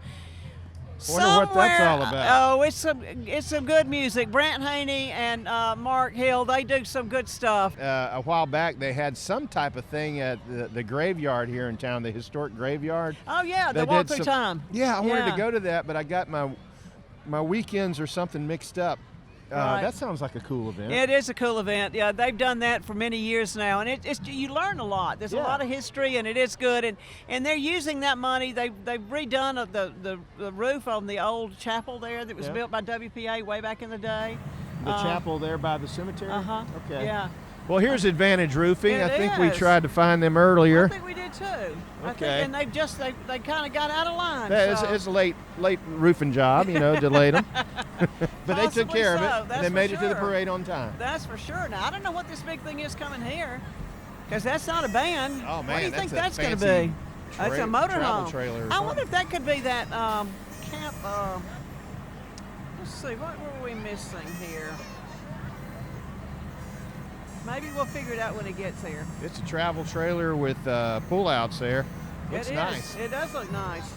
Wonder what that's all about. Oh, it's some good music. Brant Haney and Mark Hill, they do some good stuff. A while back, they had some type of thing at the graveyard here in town, the historic graveyard. Oh yeah, They the walk did through some- time. Yeah, I wanted Yeah. to go to that, but I got my weekends or something mixed up. Right. That sounds like a cool event. It is a cool event. Yeah, they've done that for many years now, and it's you learn a lot. There's a Yeah. lot of history, and it is good. And they're using that money. They've redone the roof on the old chapel there that was Yeah. built by WPA way back in the day. The chapel there by the cemetery? Uh-huh. Okay. Yeah. Well, here's Advantage Roofing. It I think we is. tried to find them I earlier. think we did too. I think, Okay. and they kind of got out of line. Yeah, so. it's a late roofing job, delayed them. But they took Possibly care of so, it, and that's they for made it to the sure. parade on time. That's for sure. Now I don't know what this big thing is coming here, because that's not a band. Oh, man, what do you think that's that's a going to fancy be? That's a motorhome. travel trailer or I wonder something. if that could be that camp. Let's see, what were we missing here? Maybe we'll figure it out when it gets here. It's a travel trailer with pull-outs there. Looks It is. nice. It does look nice.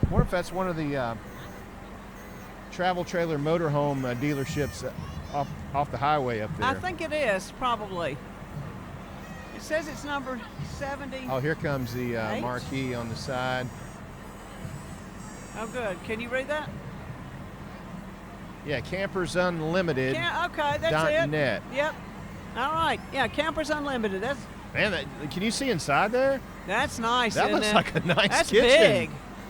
I wonder if that's one of the travel trailer motorhome dealerships off the highway up there. I think it is, probably. It says it's number 70. Oh, here comes the Eight? marquee on the side. Oh, good. Can you read that? Yeah, Campers Unlimited. Okay, that's it. .net. Yep. All right. Yeah, Campers Unlimited. Man, can you see inside there? That's nice. That isn't looks it? like a nice That's kitchen. big.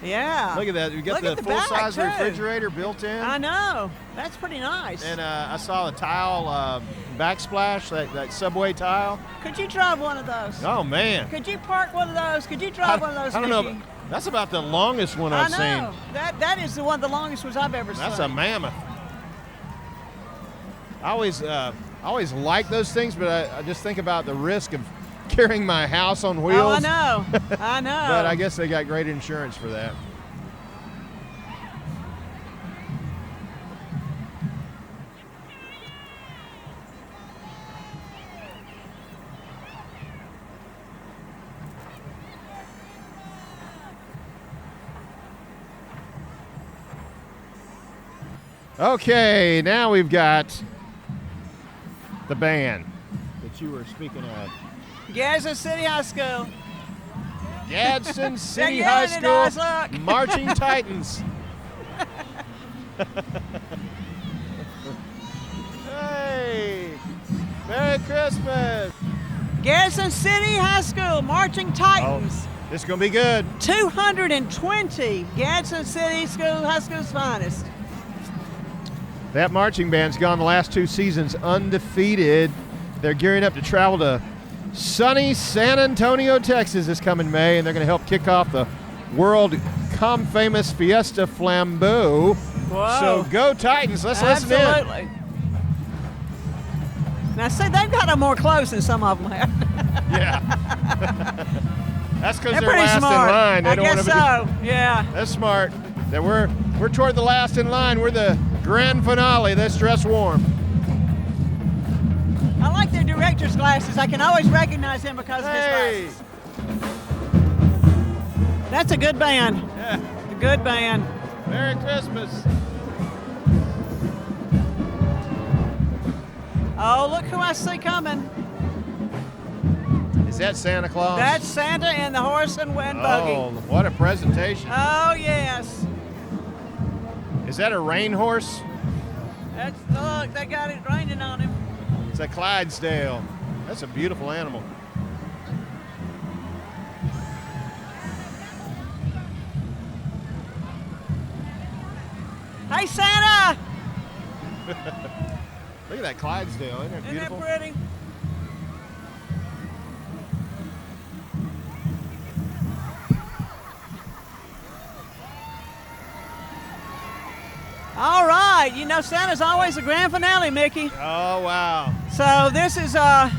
Yeah. Look at that. We got Look at the the back, full-size too. refrigerator built in. I know. That's pretty nice. And I saw the tile backsplash, that subway tile. Could you drive one of those? Oh, man. Could you park one of those? Could you drive one of those? I don't know. Nikki? But that's about the longest one I I've know. seen. That is the longest ones I've ever That's seen. a mammoth. I always like those things, but I just think about the risk of carrying my house on wheels. Oh, I know. I know. But I guess they got great insurance for that. Okay, now we've got the band that you were speaking of. Gadsden City High School. Gadsden City They're High yelling at us, School look. Marching Titans. Hey, Merry Christmas. Gadsden City High School Marching Titans. This is going to be good. 220 Gadsden City High School's finest. That marching band's gone the last 2 seasons undefeated they're gearing up to travel to sunny San Antonio, Texas this coming May, and they're going to help kick off the world famous Fiesta Flambeau. Whoa. So go Titans. Let's listen in. Absolutely. Now, see, they've got them more close than some of them have. Yeah. That's because They're they're pretty last smart. in line. They I don't guess want to so. Yeah. That's smart. That we're toward the last in line. We're the grand finale. Let's dress warm. I like their director's glasses. I can always recognize him because of his Hey. glasses. That's a good band. Yeah. A good band. Merry Christmas. Oh, look who I see coming. Is that Santa Claus? That's Santa and the horse and wind buggy. Oh, what a presentation. Oh, yes. Is that a rain horse? That's, look, they got it raining on him. It's a Clydesdale. That's a beautiful animal. Hey, Santa! Look at that Clydesdale. Isn't that Isn't beautiful? that pretty? All right, you know Santa's always a grand finale, Mickey. Oh, wow. So this is I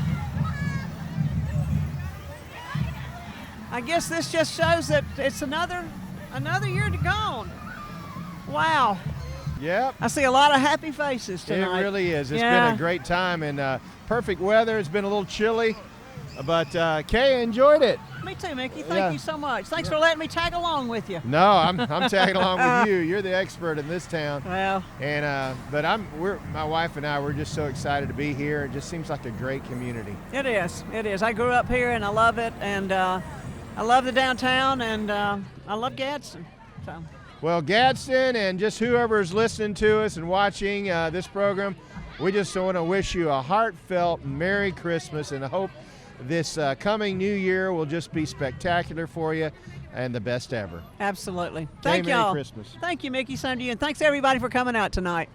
guess this just shows that it's another year to go. Wow. Yep. I see a lot of happy faces tonight. It really is. It's Yeah. been a great time and perfect weather. It's been a little chilly, but Kay enjoyed it. Me too, Mickey. Yeah. Thank you so much. Thanks for letting me tag along with you. No, I'm tagging along with you. You're the expert in this town. Well, And but my wife and I, we're just so excited to be here. It just seems like a great community. it is. It is. I grew up here and I love it, and I love the downtown, and I love Gadsden. So. Well, Gadsden and just whoever's listening to us and watching this program, we just want to wish you a heartfelt Merry Christmas, and I hope this coming new year will just be spectacular for you and the best ever. Absolutely. Okay, Thank Merry y'all. Christmas. Thank you, Mickey. Same to you. And thanks, everybody, for coming out tonight.